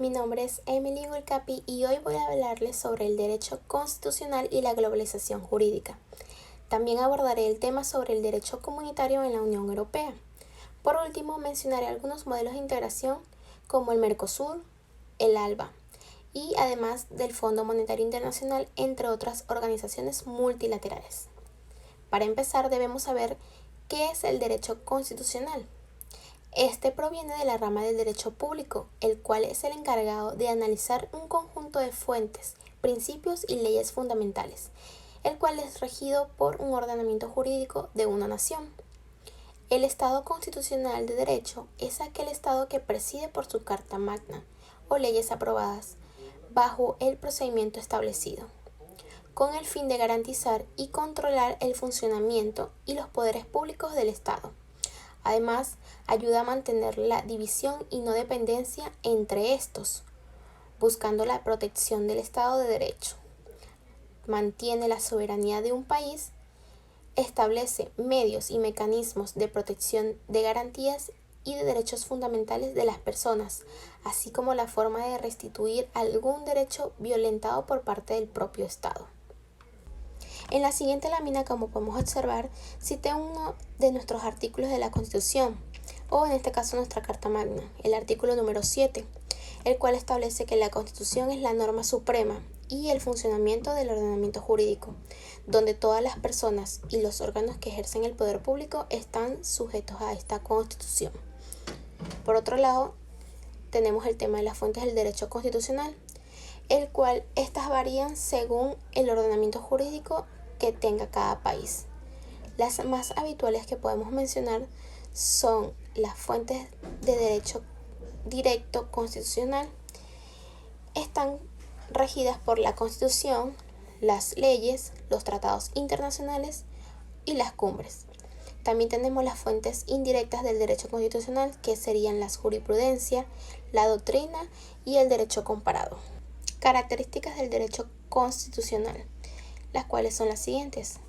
Mi nombre es Emily Gulcapi y hoy voy a hablarles sobre el derecho constitucional y la globalización jurídica. También abordaré el tema sobre el derecho comunitario en la Unión Europea. Por último, mencionaré algunos modelos de integración como el Mercosur, el ALBA y además del Fondo Monetario Internacional, entre otras organizaciones multilaterales. Para empezar, debemos saber qué es el derecho constitucional. Este proviene de la rama del derecho público, el cual es el encargado de analizar un conjunto de fuentes, principios y leyes fundamentales, el cual es regido por un ordenamiento jurídico de una nación. El Estado constitucional de derecho es aquel Estado que preside por su Carta Magna o leyes aprobadas bajo el procedimiento establecido, con el fin de garantizar y controlar el funcionamiento y los poderes públicos del Estado. Además, ayuda a mantener la división y no dependencia entre estos, buscando la protección del Estado de Derecho. Mantiene la soberanía de un país, establece medios y mecanismos de protección de garantías y de derechos fundamentales de las personas, así como la forma de restituir algún derecho violentado por parte del propio Estado. En la siguiente lámina, como podemos observar, cité uno de nuestros artículos de la Constitución, o en este caso nuestra Carta Magna, el artículo número 7, el cual establece que la Constitución es la norma suprema y el funcionamiento del ordenamiento jurídico, donde todas las personas y los órganos que ejercen el poder público están sujetos a esta Constitución. Por otro lado, tenemos el tema de las fuentes del derecho constitucional, el cual estas varían según el ordenamiento jurídico que tenga cada país. Las más habituales que podemos mencionar son las fuentes de derecho directo constitucional. Están regidas por la Constitución, las leyes, los tratados internacionales y las cumbres. También tenemos las fuentes indirectas del derecho constitucional, que serían la jurisprudencia, la doctrina y el derecho comparado. Características del derecho constitucional, las cuales son las siguientes.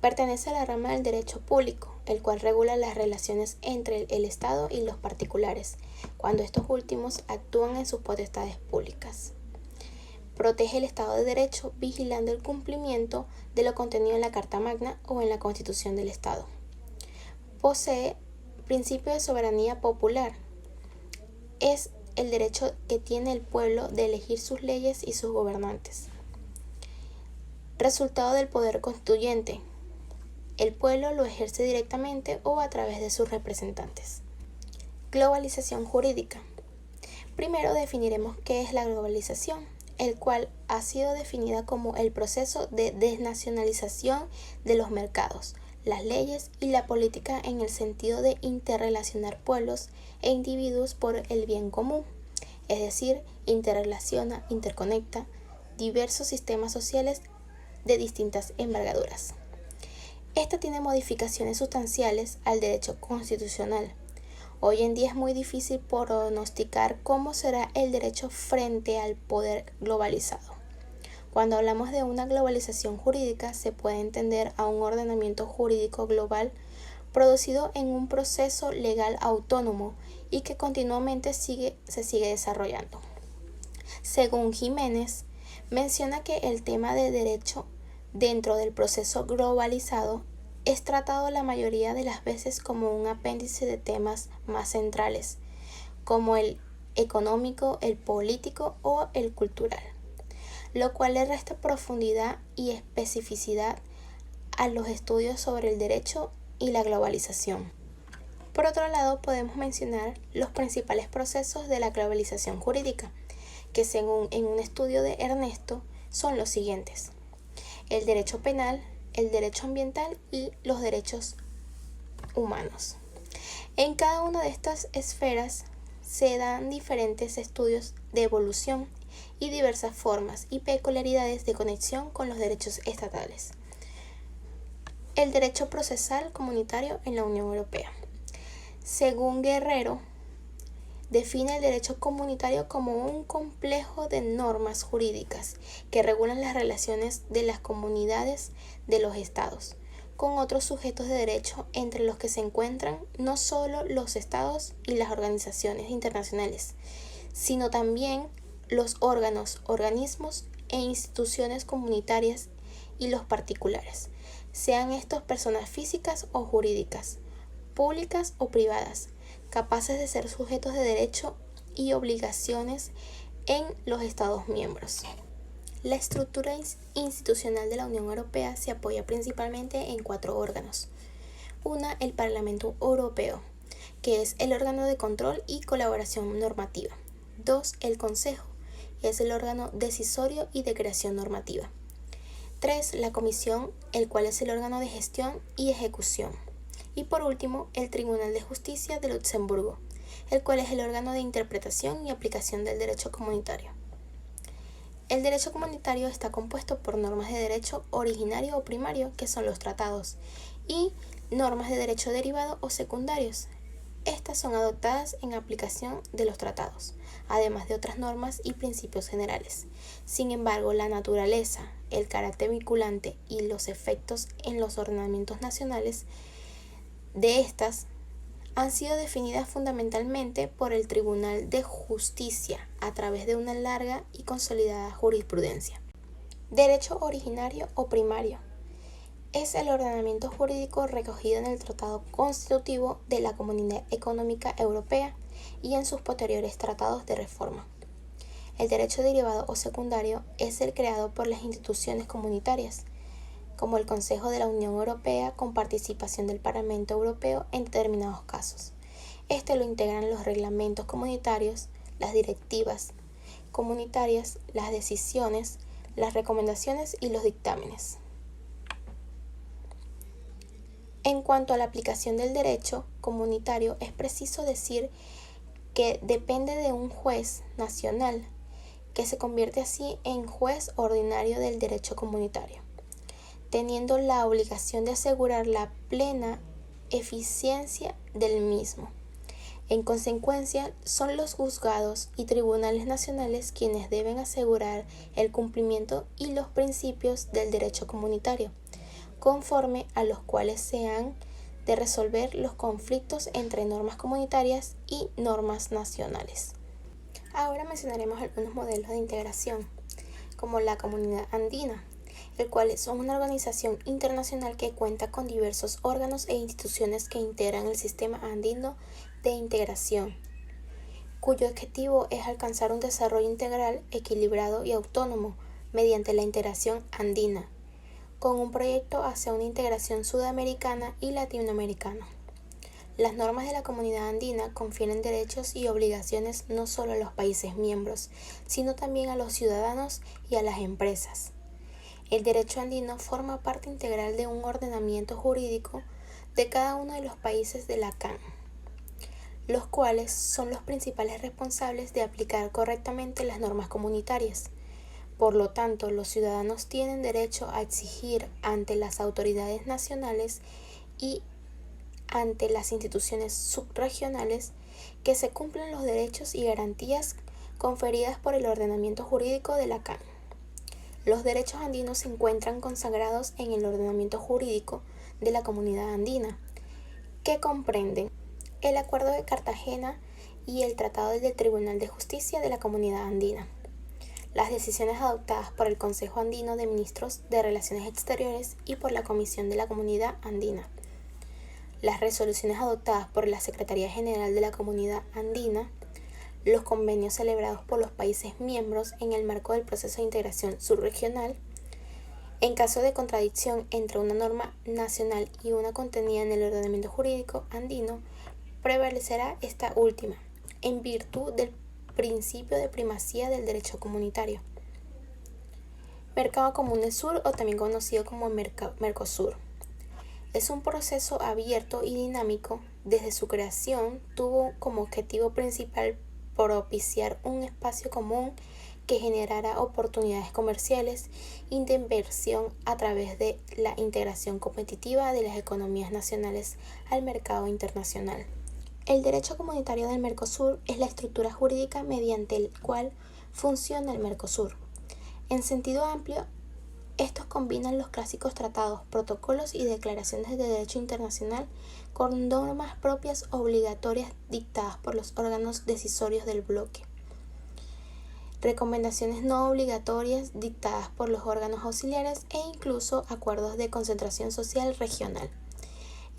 Pertenece a la rama del derecho público, el cual regula las relaciones entre el Estado y los particulares, cuando estos últimos actúan en sus potestades públicas. Protege el Estado de Derecho, vigilando el cumplimiento de lo contenido en la Carta Magna o en la Constitución del Estado. Posee principio de soberanía popular. Es el derecho que tiene el pueblo de elegir sus leyes y sus gobernantes. Resultado del poder constituyente. El pueblo lo ejerce directamente o a través de sus representantes. Globalización jurídica. Primero definiremos qué es la globalización, el cual ha sido definida como el proceso de desnacionalización de los mercados, las leyes y la política en el sentido de interrelacionar pueblos e individuos por el bien común, es decir, interrelaciona, interconecta diversos sistemas sociales de distintas envergaduras. Esta tiene modificaciones sustanciales al derecho constitucional. Hoy en día es muy difícil pronosticar cómo será el derecho frente al poder globalizado. Cuando hablamos de una globalización jurídica, se puede entender a un ordenamiento jurídico global producido en un proceso legal autónomo y que continuamente se sigue desarrollando. Según Jiménez, menciona que el tema de derecho dentro del proceso globalizado es tratado la mayoría de las veces como un apéndice de temas más centrales, como el económico, el político o el cultural, lo cual le resta profundidad y especificidad a los estudios sobre el derecho y la globalización. Por otro lado, podemos mencionar los principales procesos de la globalización jurídica, que según en un estudio de Ernesto son los siguientes: el derecho penal, el derecho ambiental y los derechos humanos. En cada una de estas esferas se dan diferentes estudios de evolución y diversas formas y peculiaridades de conexión con los derechos estatales. El derecho procesal comunitario en la Unión Europea. Según Guerrero, define el derecho comunitario como un complejo de normas jurídicas que regulan las relaciones de las comunidades de los estados con otros sujetos de derecho, entre los que se encuentran no solo los estados y las organizaciones internacionales, sino también los órganos, organismos e instituciones comunitarias y los particulares, sean estos personas físicas o jurídicas, públicas o privadas, capaces de ser sujetos de derecho y obligaciones en los Estados miembros. La estructura institucional de la Unión Europea se apoya principalmente en 4 órganos. Una, el Parlamento Europeo, que es el órgano de control y colaboración normativa. 2, el Consejo, que es el órgano decisorio y de creación normativa. 3, la Comisión, el cual es el órgano de gestión y ejecución. Y por último, el Tribunal de Justicia de Luxemburgo, el cual es el órgano de interpretación y aplicación del derecho comunitario. El derecho comunitario está compuesto por normas de derecho originario o primario, que son los tratados, y normas de derecho derivado o secundarios. Estas son adoptadas en aplicación de los tratados, además de otras normas y principios generales. Sin embargo, la naturaleza, el carácter vinculante y los efectos en los ordenamientos nacionales de estas han sido definidas fundamentalmente por el Tribunal de Justicia a través de una larga y consolidada jurisprudencia. Derecho originario o primario es el ordenamiento jurídico recogido en el Tratado Constitutivo de la Comunidad Económica Europea y en sus posteriores tratados de reforma. El derecho derivado o secundario es el creado por las instituciones comunitarias, como el Consejo de la Unión Europea con participación del Parlamento Europeo en determinados casos. Este lo integran los reglamentos comunitarios, las directivas comunitarias, las decisiones, las recomendaciones y los dictámenes. En cuanto a la aplicación del derecho comunitario, es preciso decir que depende de un juez nacional, que se convierte así en juez ordinario del derecho comunitario, teniendo la obligación de asegurar la plena eficiencia del mismo. En consecuencia, son los juzgados y tribunales nacionales quienes deben asegurar el cumplimiento y los principios del derecho comunitario, conforme a los cuales se han de resolver los conflictos entre normas comunitarias y normas nacionales. Ahora mencionaremos algunos modelos de integración, como la Comunidad Andina, el cual es una organización internacional que cuenta con diversos órganos e instituciones que integran el sistema andino de integración, cuyo objetivo es alcanzar un desarrollo integral, equilibrado y autónomo mediante la integración andina, con un proyecto hacia una integración sudamericana y latinoamericana. Las normas de la Comunidad Andina confieren derechos y obligaciones no solo a los países miembros, sino también a los ciudadanos y a las empresas. El derecho andino forma parte integral de un ordenamiento jurídico de cada uno de los países de la CAN, los cuales son los principales responsables de aplicar correctamente las normas comunitarias. Por lo tanto, los ciudadanos tienen derecho a exigir ante las autoridades nacionales y ante las instituciones subregionales que se cumplan los derechos y garantías conferidas por el ordenamiento jurídico de la CAN. Los derechos andinos se encuentran consagrados en el ordenamiento jurídico de la Comunidad Andina, que comprenden el Acuerdo de Cartagena y el Tratado del Tribunal de Justicia de la Comunidad Andina, las decisiones adoptadas por el Consejo Andino de Ministros de Relaciones Exteriores y por la Comisión de la Comunidad Andina, las resoluciones adoptadas por la Secretaría General de la Comunidad Andina, los convenios celebrados por los países miembros en el marco del proceso de integración subregional. En caso de contradicción entre una norma nacional y una contenida en el ordenamiento jurídico andino, prevalecerá esta última, en virtud del principio de primacía del derecho comunitario. Mercado Común del Sur, o también conocido como Mercosur. Es un proceso abierto y dinámico. Desde su creación tuvo como objetivo principal propiciar un espacio común que generara oportunidades comerciales y de inversión a través de la integración competitiva de las economías nacionales al mercado internacional. El derecho comunitario del Mercosur es la estructura jurídica mediante el cual funciona el Mercosur. En sentido amplio, estos combinan los clásicos tratados, protocolos y declaraciones de derecho internacional con normas propias obligatorias dictadas por los órganos decisorios del bloque. recomendaciones no obligatorias dictadas por los órganos auxiliares e incluso acuerdos de concentración social regional.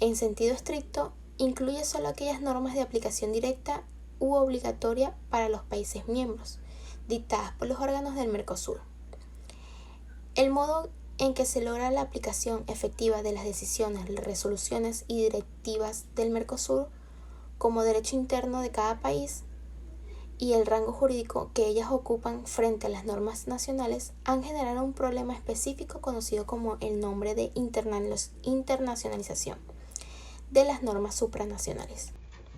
En sentido estricto, incluye solo aquellas normas de aplicación directa u obligatoria para los países miembros, dictadas por los órganos del Mercosur. El modo en que se logra la aplicación efectiva de las decisiones, resoluciones y directivas del Mercosur como derecho interno de cada país y el rango jurídico que ellas ocupan frente a las normas nacionales han generado un problema específico conocido como el nombre de internacionalización de las normas supranacionales.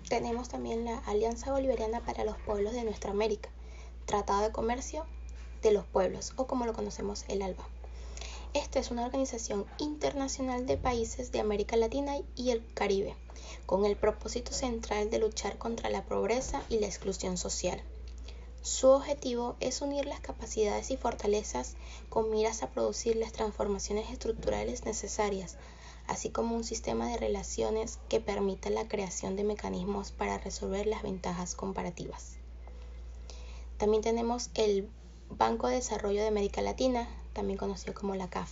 Tenemos también la Alianza Bolivariana para los Pueblos de Nuestra América, Tratado de Comercio de los Pueblos, o como lo conocemos, el ALBA. Esta es una organización internacional de países de América Latina y el Caribe, con el propósito central de luchar contra la pobreza y la exclusión social. Su objetivo es unir las capacidades y fortalezas con miras a producir las transformaciones estructurales necesarias, así como un sistema de relaciones que permita la creación de mecanismos para resolver las ventajas comparativas. También tenemos el Banco de Desarrollo de América Latina, también conocido como la CAF.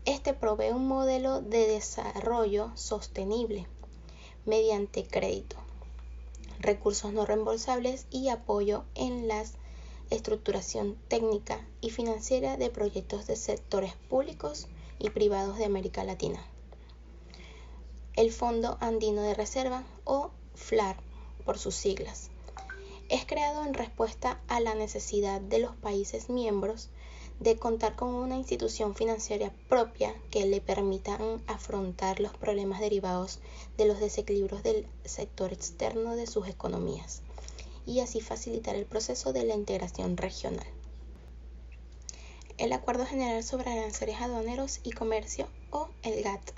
Este provee un modelo de desarrollo sostenible mediante crédito, recursos no reembolsables y apoyo en la estructuración técnica y financiera de proyectos de sectores públicos y privados de América Latina. El Fondo Andino de Reserva, o FLAR por sus siglas, es creado en respuesta a la necesidad de los países miembros de contar con una institución financiera propia que le permita afrontar los problemas derivados de los desequilibrios del sector externo de sus economías y así facilitar el proceso de la integración regional. El Acuerdo General sobre Aranceles Aduaneros y Comercio, o el GATT.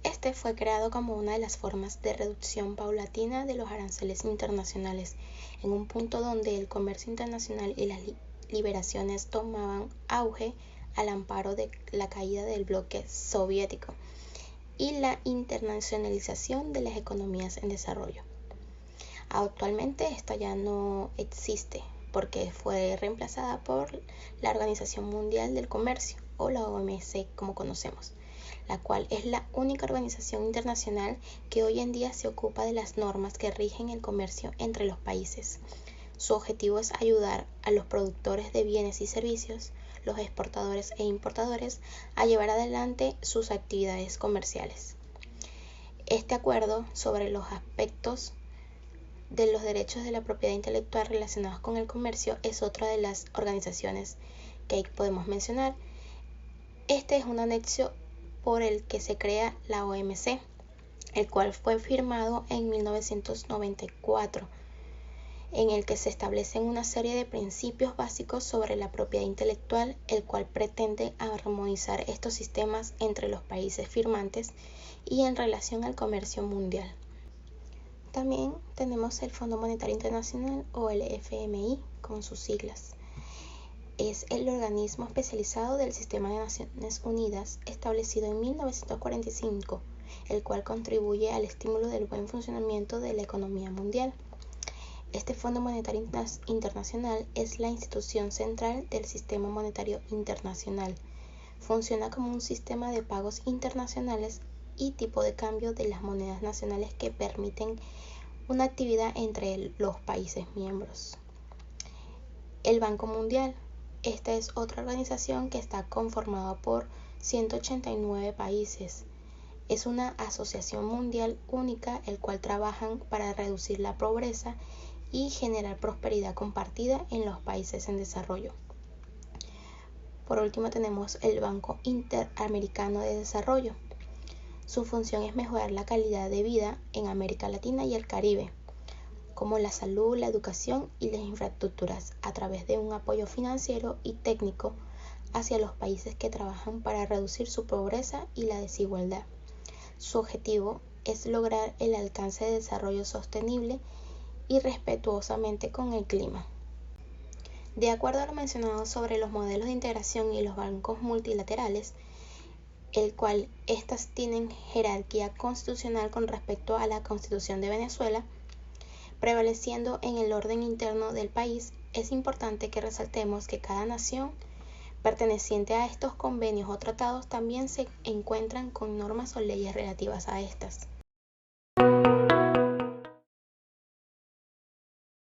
Este fue creado como una de las formas de reducción paulatina de los aranceles internacionales, en un punto donde el comercio internacional y las liberaciones tomaban auge al amparo de la caída del bloque soviético y la internacionalización de las economías en desarrollo. Actualmente esta ya no existe porque fue reemplazada por la Organización Mundial del Comercio, o la OMC como conocemos, la cual es la única organización internacional que hoy en día se ocupa de las normas que rigen el comercio entre los países. Su objetivo es ayudar a los productores de bienes y servicios, los exportadores e importadores, a llevar adelante sus actividades comerciales. Este acuerdo sobre los aspectos de los derechos de la propiedad intelectual relacionados con el comercio es otra de las organizaciones que podemos mencionar. Este es un anexo por el que se crea la OMC, el cual fue firmado en 1994, en el que se establecen una serie de principios básicos sobre la propiedad intelectual, el cual pretende armonizar estos sistemas entre los países firmantes y en relación al comercio mundial. También tenemos el Fondo Monetario Internacional, o el FMI con sus siglas. Es el organismo especializado del Sistema de Naciones Unidas, establecido en 1945, el cual contribuye al estímulo del buen funcionamiento de la economía mundial. Este Fondo Monetario Internacional es la institución central del Sistema Monetario Internacional. Funciona como un sistema de pagos internacionales y tipo de cambio de las monedas nacionales que permiten una actividad entre los países miembros. El Banco Mundial. Esta es otra organización que está conformada por 189 países. Es una asociación mundial única, el cual trabajan para reducir la pobreza y generar prosperidad compartida en los países en desarrollo. Por último tenemos el Banco Interamericano de Desarrollo. Su función es mejorar la calidad de vida en América Latina y el Caribe, como la salud, la educación y las infraestructuras, a través de un apoyo financiero y técnico hacia los países que trabajan para reducir su pobreza y la desigualdad. Su objetivo es lograr el alcance de desarrollo sostenible y respetuosamente con el clima. De acuerdo a lo mencionado sobre los modelos de integración y los bancos multilaterales, el cual estas tienen jerarquía constitucional con respecto a la Constitución de Venezuela, prevaleciendo en el orden interno del país, es importante que resaltemos que cada nación perteneciente a estos convenios o tratados también se encuentran con normas o leyes relativas a estas.